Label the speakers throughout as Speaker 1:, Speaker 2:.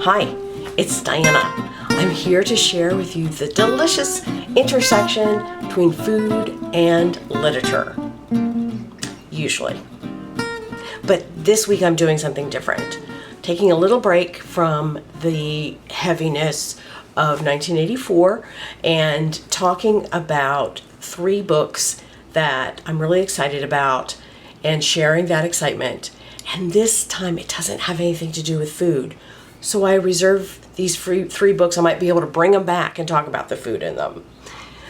Speaker 1: Hi, it's Diana. I'm here to share with you the delicious intersection between food and literature. Usually. But this week I'm doing something different. Taking a little break from the heaviness of 1984 and talking about 3 books that I'm really excited about and sharing that excitement. And this time it doesn't have anything to do with food. So I reserve these 3 books. I might be able to bring them back and talk about the food in them.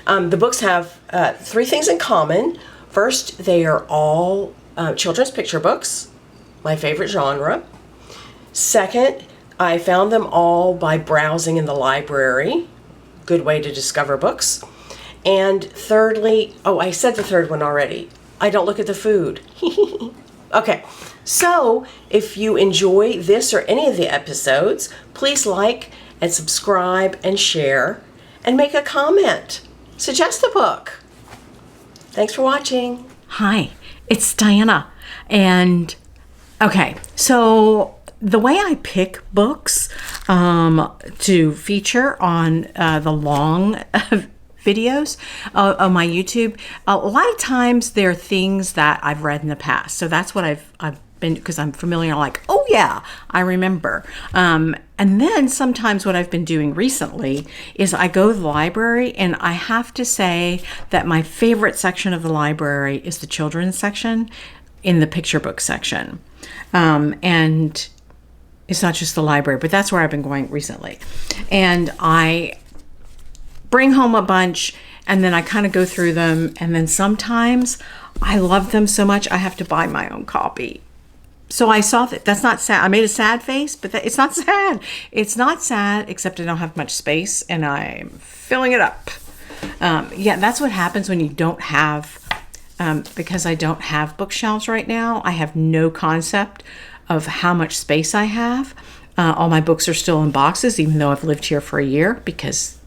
Speaker 1: The books have 3 things in common. First, they are all children's picture books, my favorite genre. Second, I found them all by browsing in the library. Good way to discover books. And thirdly, I said the third one already. I don't look at the food. Okay, so if you enjoy this or any of the episodes, please like and subscribe and share and make a comment. Suggest a book. Thanks for watching.
Speaker 2: Hi, it's Diana. And okay, so the way I pick books to feature on the long videos on my YouTube, a lot of times they're things that I've read in the past. So that's what I've been, because I'm familiar, like, oh yeah, I remember. And then sometimes what I've been doing recently is I go to the library, and I have to say that my favorite section of the library is the children's section in the picture book section. And it's not just the library, but that's where I've been going recently. And I bring home a bunch, and then I kind of go through them, and then sometimes I love them so much I have to buy my own copy. So I saw that. That's not sad. I made a sad face, but it's not sad. It's not sad, except I don't have much space, and I'm filling it up. Yeah, that's what happens when you don't have, because I don't have bookshelves right now. I have no concept of how much space I have. All my books are still in boxes, even though I've lived here for a year, because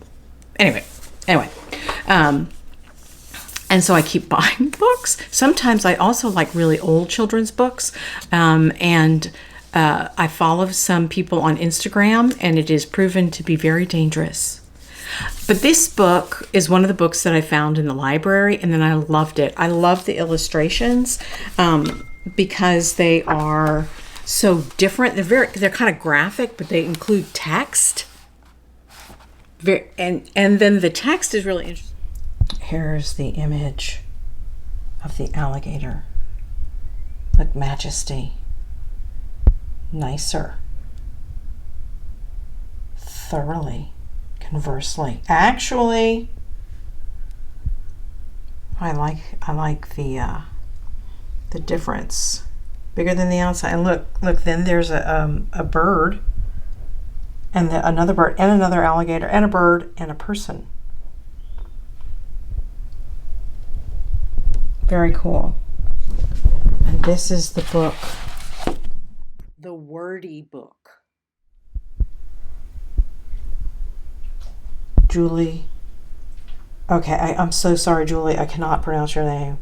Speaker 2: Anyway, and so I keep buying books. Sometimes I also like really old children's books, and I follow some people on Instagram, and it is proven to be very dangerous. But this book is one of the books that I found in the library, and then I loved it. I love the illustrations because they are so different. They're kind of graphic, but they include text. And then the text is really interesting. Here's the image of the alligator. Look, majesty. Nicer. Thoroughly. Conversely. Actually, I like the difference. Bigger than the outside. And look. Then there's a bird. And another bird, and another alligator, and a bird, and a person. Very cool. And this is the book. The Wordy book. Julie. Okay, I'm so sorry, Julie. I cannot pronounce your name.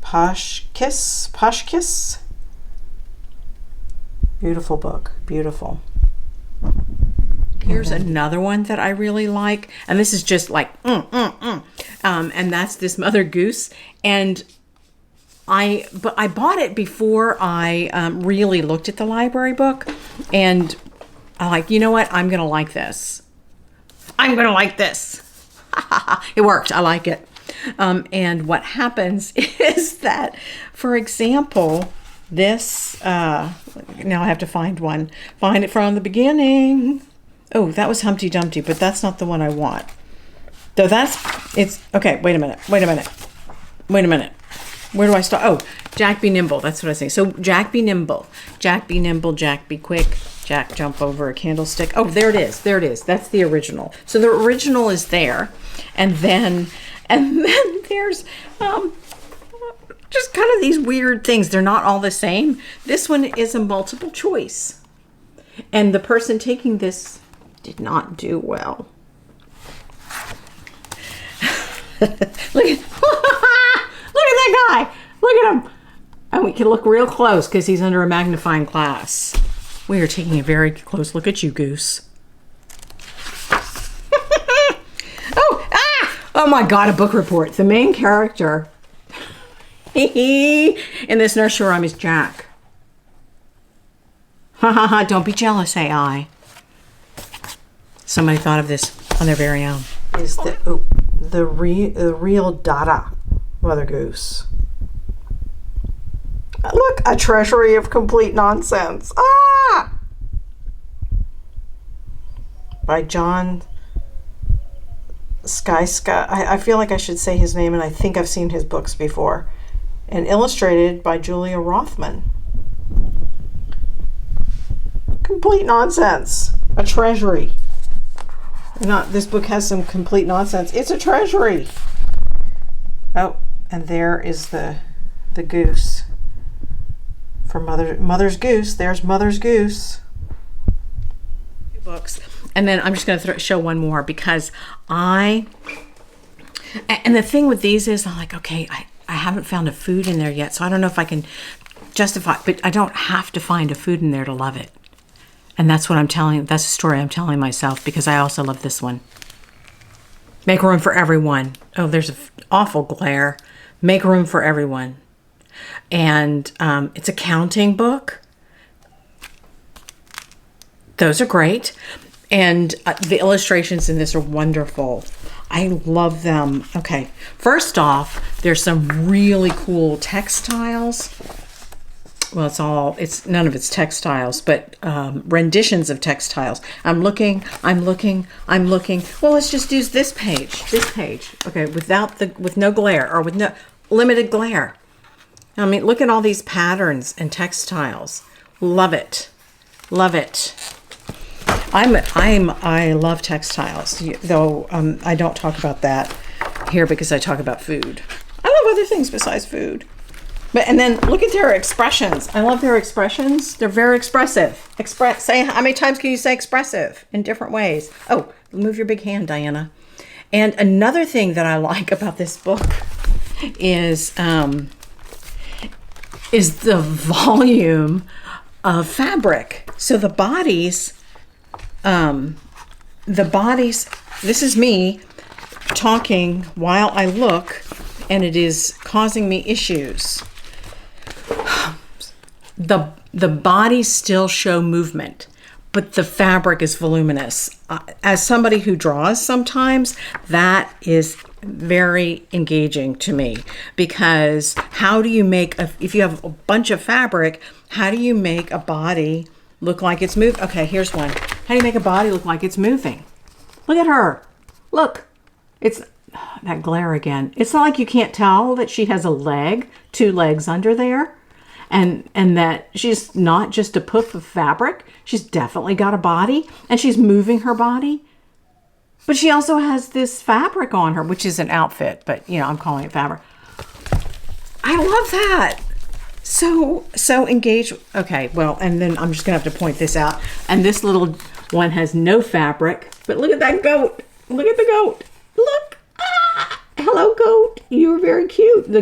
Speaker 2: Paschkis? Beautiful book. Beautiful. Here's another one that I really like, and this is just like and that's this Mother Goose. And I bought it before I really looked at the library book, and I like, you know what, I'm gonna like this. It worked. I like it. And what happens is that, for example, this, now I have to find it from the beginning. Oh, that was Humpty Dumpty, but that's not the one I want. Though okay, wait a minute. Where do I start? Oh, Jack be nimble, that's what I say. So Jack be nimble, Jack be quick, Jack jump over a candlestick. Oh, there it is, that's the original. So the original is there, and then there's, just kind of these weird things. They're not all the same. This one is a multiple choice. And the person taking this did not do well. Look at that guy. Look at him. And we can look real close because he's under a magnifying glass. We are taking a very close look at you, Goose. Oh my God, a book report. The main character in this nursery rhyme is Jack. Ha ha ha, don't be jealous, AI. Somebody thought of this on their very own.
Speaker 1: Is the real Dada, Mother Goose. Look, a treasury of complete nonsense. Ah! By John Scieszka. I feel like I should say his name, and I think I've seen his books before. And illustrated by Julia Rothman. Complete nonsense. A treasury. This book has some complete nonsense. It's a treasury. Oh, and there is the goose. For Mother's Goose. There's Mother's Goose.
Speaker 2: Books. And then I'm just going to show one more because and the thing with these is I'm like, okay, I haven't found a food in there yet, so I don't know if I can justify, but I don't have to find a food in there to love it. And that's the story I'm telling myself, because I also love this one. Make room for everyone. Oh, there's an awful glare. Make room for everyone. And it's a counting book. Those are great. And the illustrations in this are wonderful. I love them. Okay, first off, there's some really cool textiles. Well, none of it's textiles, but renditions of textiles. I'm looking. Well, let's just use this page. Okay, with no glare, or with no limited glare. I mean, look at all these patterns and textiles. Love it. I love textiles, though I don't talk about that here because I talk about food. I love other things besides food. And then look at their expressions. I love their expressions. They're very expressive. Say, how many times can you say expressive in different ways? Oh, move your big hand, Diana. And another thing that I like about this book is the volume of fabric. So the bodies, this is me talking while I look, and it is causing me issues. The bodies still show movement, but the fabric is voluminous. As somebody who draws sometimes, that is very engaging to me, because how do you if you have a bunch of fabric, how do you make a body look like it's moving? Okay, here's one. How do you make a body look like it's moving? Look at her. Look. It's that glare again. It's not like you can't tell that she has two legs under there, and that she's not just a poof of fabric. She's definitely got a body, and she's moving her body. But she also has this fabric on her, which is an outfit, but I'm calling it fabric. I love that. So engaged. Okay, well, and then I'm just gonna have to point this out. And this little one has no fabric, but look at that goat. Look at the goat. Look. Ah, hello, goat. You're very cute. The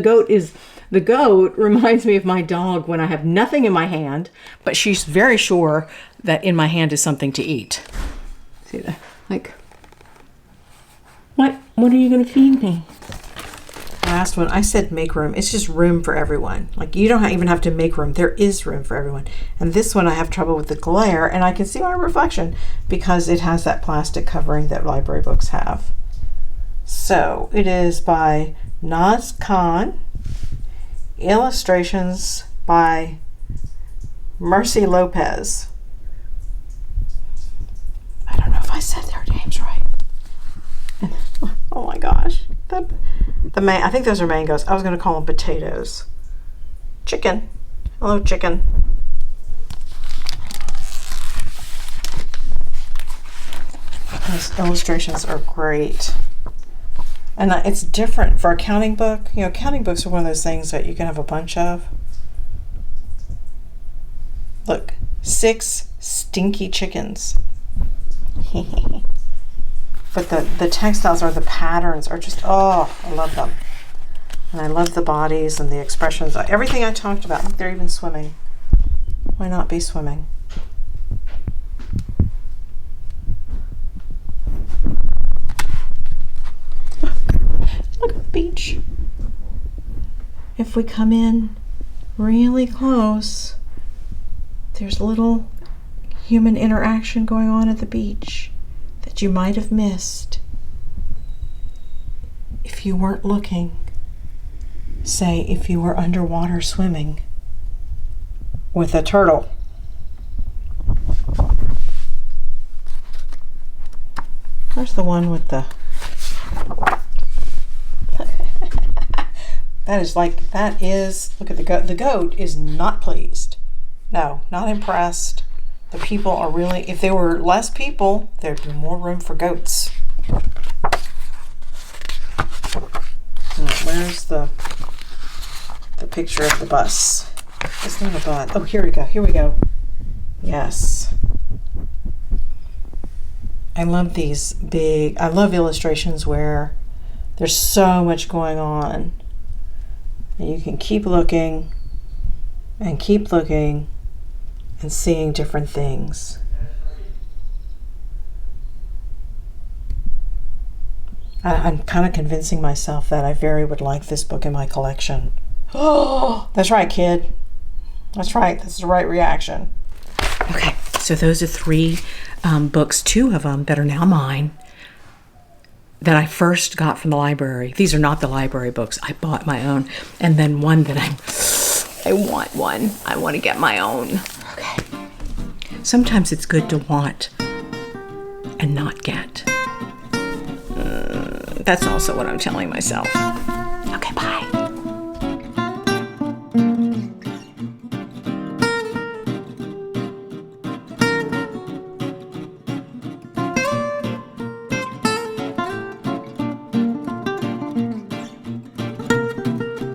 Speaker 2: goat reminds me of my dog when I have nothing in my hand, but she's very sure that in my hand is something to eat. See that? Like, what are you going to feed me? Last one, I said make room. It's just room for everyone. Like, you don't even have to make room. There is room for everyone. And this one, I have trouble with the glare, and I can see my reflection because it has that plastic covering that library books have. So it is by Naaz Khan, illustrations by Mercy Lopez. I don't know if I said their names right. Oh my gosh. I think those are mangoes. I was going to call them potatoes. Chicken. Hello, chicken. Those illustrations are great. And it's different for a counting book. Counting books are one of those things that you can have a bunch of. Look, 6 stinky chickens. But the textiles the patterns are just, I love them. And I love the bodies and the expressions. Everything I talked about. Look, they're even swimming. Why not be swimming? beach, if we come in really close, there's little human interaction going on at the beach that you might have missed if you weren't looking. Say, if you were underwater swimming with a turtle. Where's the one with the... look at the goat. The goat is not pleased. No, not impressed. The people are really, if there were less people, there'd be more room for goats. Where's the picture of the bus? It's not a bus. Oh, here we go. Yes. I love illustrations where there's so much going on. And you can keep looking and seeing different things. I'm kind of convincing myself that I would like this book in my collection. Oh, that's right, kid. That's right. That's the right reaction. Okay, so those are 3 books, 2 of them that are now mine, that I first got from the library. These are not the library books. I bought my own. And then one that I want one. I want to get my own. Okay. Sometimes it's good to want and not get. That's also what I'm telling myself.